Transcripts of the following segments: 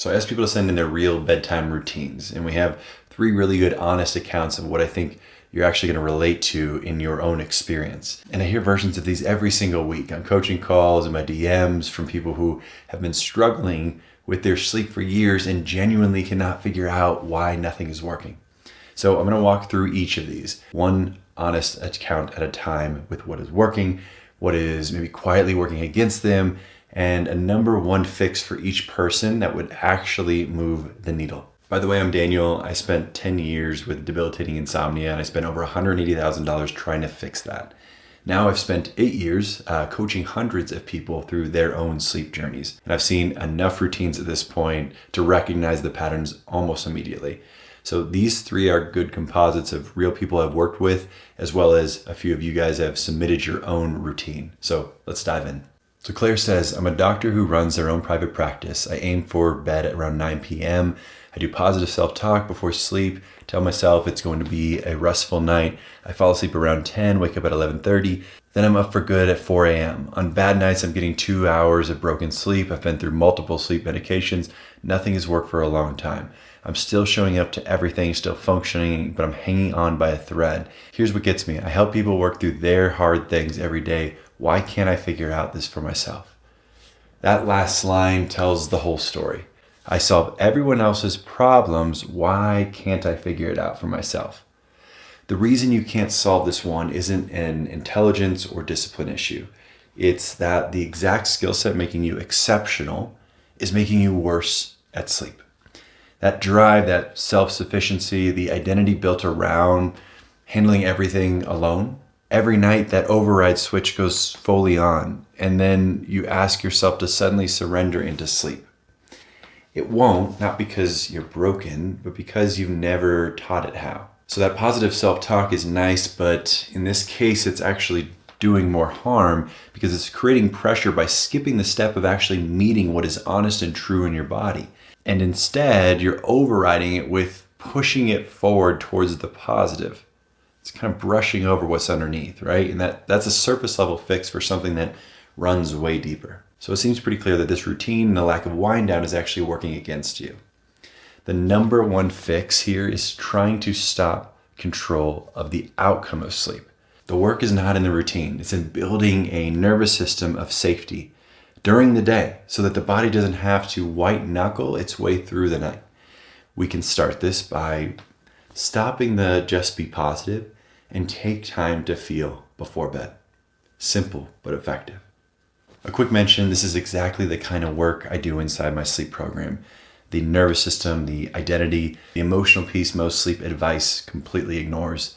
So I asked people to send in their real bedtime routines, and we have 3 really good, honest accounts of what I think you're actually going to relate to in your own experience. And I hear versions of these every single week on coaching calls and my DMs from people who have been struggling with their sleep for years and genuinely cannot figure out why nothing is working. So I'm going to walk through each of these, one honest account at a time, with what is working, what is maybe quietly working against them, and a number 1 fix for each person that would actually move the needle. By the way, I'm Daniel. I spent 10 years with debilitating insomnia, and I spent over $180,000 trying to fix that. Now I've spent 8 years coaching hundreds of people through their own sleep journeys. And I've seen enough routines at this point to recognize the patterns almost immediately. So these 3 are good composites of real people I've worked with, as well as a few of you guys have submitted your own routine. So let's dive in. So Claire says, I'm a doctor who runs their own private practice. I aim for bed at around 9 p.m. I do positive self-talk before sleep, tell myself it's going to be a restful night. I fall asleep around 10, wake up at 11:30, then I'm up for good at 4 a.m. On bad nights, I'm getting 2 hours of broken sleep. I've been through multiple sleep medications. Nothing has worked for a long time. I'm still showing up to everything, still functioning, but I'm hanging on by a thread. Here's what gets me. I help people work through their hard things every day. Why can't I figure out this for myself? That last line tells the whole story. I solve everyone else's problems. Why can't I figure it out for myself? The reason you can't solve this one isn't an intelligence or discipline issue. It's that the exact skill set making you exceptional is making you worse at sleep. That drive, that self-sufficiency, the identity built around handling everything alone. Every night that override switch goes fully on, and then you ask yourself to suddenly surrender into sleep. It won't, not because you're broken, but because you've never taught it how. So that positive self-talk is nice, but in this case, it's actually doing more harm because it's creating pressure by skipping the step of actually meeting what is honest and true in your body. And instead, you're overriding it with pushing it forward towards the positive. It's kind of brushing over what's underneath, right? And that's a surface level fix for something that runs way deeper. So it seems pretty clear that this routine and the lack of wind down is actually working against you. The number 1 fix here is trying to stop control of the outcome of sleep. The work is not in the routine. It's in building a nervous system of safety during the day so that the body doesn't have to white knuckle its way through the night. We can start this by stopping the just be positive and take time to feel before bed. Simple but effective. A quick mention, this is exactly the kind of work I do inside my sleep program. The nervous system, the identity, the emotional piece most sleep advice completely ignores.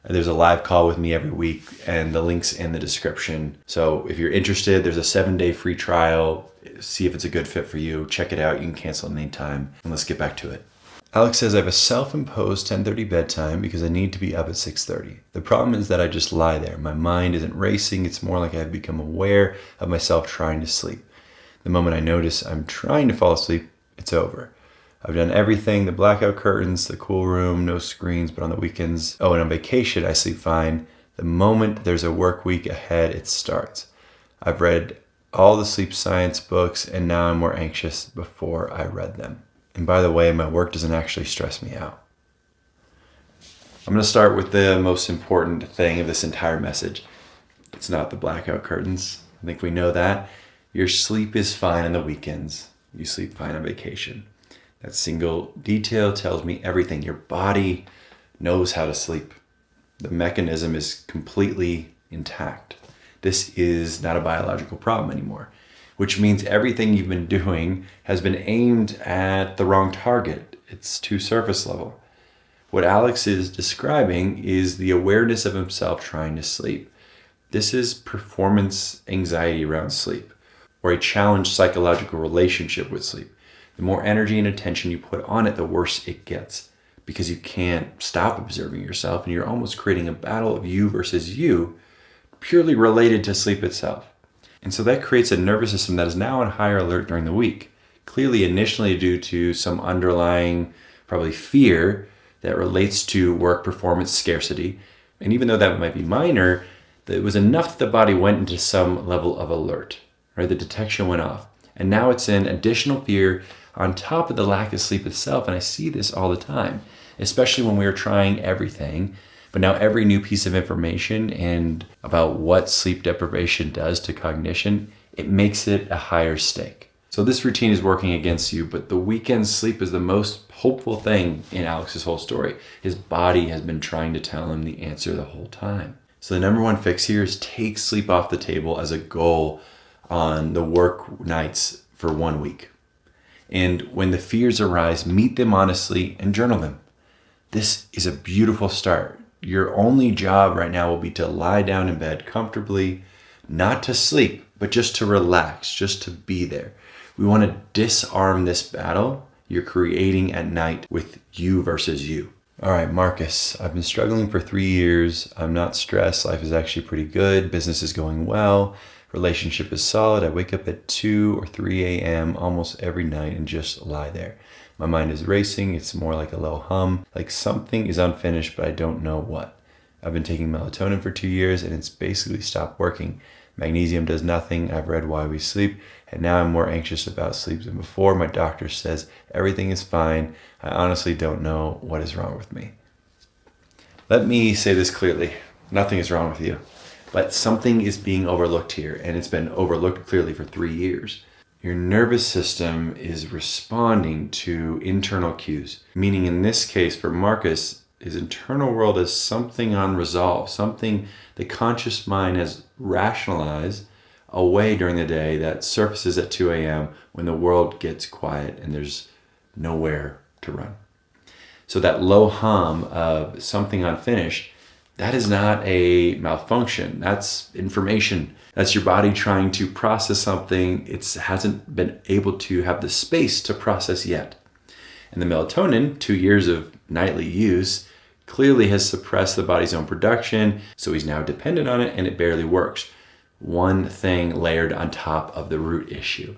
There's a live call with me every week and the link's in the description. So if you're interested, there's a 7-day free trial. See if it's a good fit for you. Check it out. You can cancel at any time. And let's get back to it. Alex says, I have a self-imposed 10:30 bedtime because I need to be up at 6:30. The problem is that I just lie there. My mind isn't racing. It's more like I've become aware of myself trying to sleep. The moment I notice I'm trying to fall asleep, it's over. I've done everything, the blackout curtains, the cool room, no screens, but on the weekends, and on vacation, I sleep fine. The moment there's a work week ahead, it starts. I've read all the sleep science books, and now I'm more anxious before I read them. And by the way, my work doesn't actually stress me out. I'm going to start with the most important thing of this entire message. It's not the blackout curtains. I think we know that. Your sleep is fine on the weekends. You sleep fine on vacation. That single detail tells me everything. Your body knows how to sleep. The mechanism is completely intact. This is not a biological problem anymore, which means everything you've been doing has been aimed at the wrong target. It's too surface level. What Alex is describing is the awareness of himself trying to sleep. This is performance anxiety around sleep, or a challenged psychological relationship with sleep. The more energy and attention you put on it, the worse it gets, because you can't stop observing yourself and you're almost creating a battle of you versus you, purely related to sleep itself. And so that creates a nervous system that is now on higher alert during the week, clearly initially due to some underlying, probably fear that relates to work performance scarcity. And even though that might be minor, it was enough that the body went into some level of alert, right? The detection went off. And now it's in additional fear on top of the lack of sleep itself. And I see this all the time, especially when we are trying everything. But now every new piece of information and about what sleep deprivation does to cognition, it makes it a higher stake. So this routine is working against you, but the weekend sleep is the most hopeful thing in Alex's whole story. His body has been trying to tell him the answer the whole time. So the number one fix here is take sleep off the table as a goal on the work nights for 1 week. And when the fears arise, meet them honestly and journal them. This is a beautiful start. Your only job right now will be to lie down in bed comfortably, not to sleep, but just to relax, just to be there. We want to disarm this battle you're creating at night with you versus you. All right, Marcus, I've been struggling for 3 years. I'm not stressed. Life is actually pretty good. Business is going well. Relationship is solid. I wake up at 2 or 3 a.m. almost every night and just lie there. My mind is racing. It's more like a low hum, like something is unfinished, but I don't know what. I've been taking melatonin for 2 years and it's basically stopped working. Magnesium does nothing. I've read Why We Sleep, and now I'm more anxious about sleep than before. My doctor says everything is fine. I honestly don't know what is wrong with me. Let me say this clearly. Nothing is wrong with you, but something is being overlooked here, and it's been overlooked clearly for 3 years. Your nervous system is responding to internal cues, meaning in this case for Marcus, his internal world is something unresolved, something the conscious mind has rationalized away during the day that surfaces at 2 a.m. when the world gets quiet and there's nowhere to run. So that low hum of something unfinished, that is not a malfunction. That's information. That's your body trying to process something it hasn't been able to have the space to process yet. And the melatonin, 2 years of nightly use, clearly has suppressed the body's own production, so he's now dependent on it and it barely works. One thing layered on top of the root issue.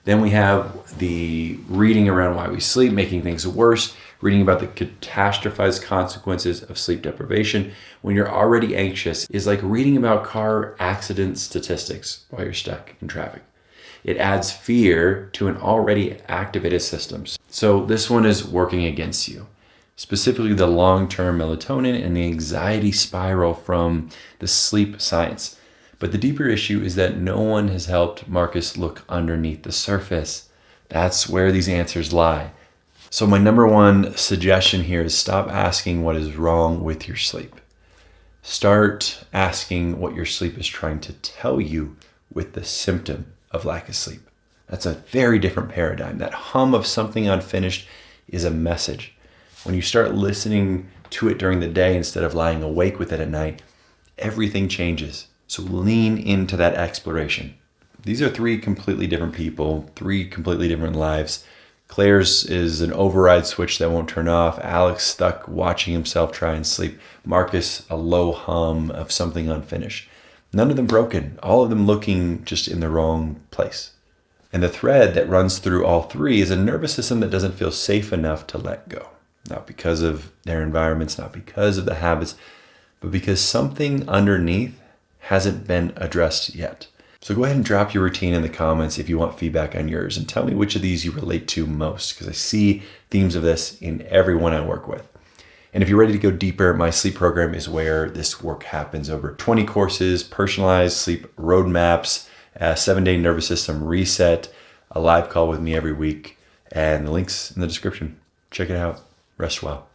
Then we have the reading around Why We Sleep, making things worse, reading about the catastrophized consequences of sleep deprivation when you're already anxious is like reading about car accident statistics while you're stuck in traffic. It adds fear to an already activated system. So this one is working against you. Specifically the long-term melatonin and the anxiety spiral from the sleep science. But the deeper issue is that no one has helped Marcus look underneath the surface. That's where these answers lie. So my number one suggestion here is stop asking what is wrong with your sleep. Start asking what your sleep is trying to tell you with the symptom of lack of sleep. That's a very different paradigm. That hum of something unfinished is a message. When you start listening to it during the day instead of lying awake with it at night, everything changes. So lean into that exploration. These are 3 completely different people, 3 completely different lives. Claire's is an override switch that won't turn off. Alex stuck watching himself try and sleep. Marcus, a low hum of something unfinished. None of them broken, all of them looking just in the wrong place. And the thread that runs through all 3 is a nervous system that doesn't feel safe enough to let go. Not because of their environments, not because of the habits, but because something underneath hasn't been addressed yet. So go ahead and drop your routine in the comments if you want feedback on yours and tell me which of these you relate to most, because I see themes of this in everyone I work with. And if you're ready to go deeper, my sleep program is where this work happens. Over 20 courses, personalized sleep roadmaps, a 7-day nervous system reset, a live call with me every week, and the link's in the description. Check it out. Rest well.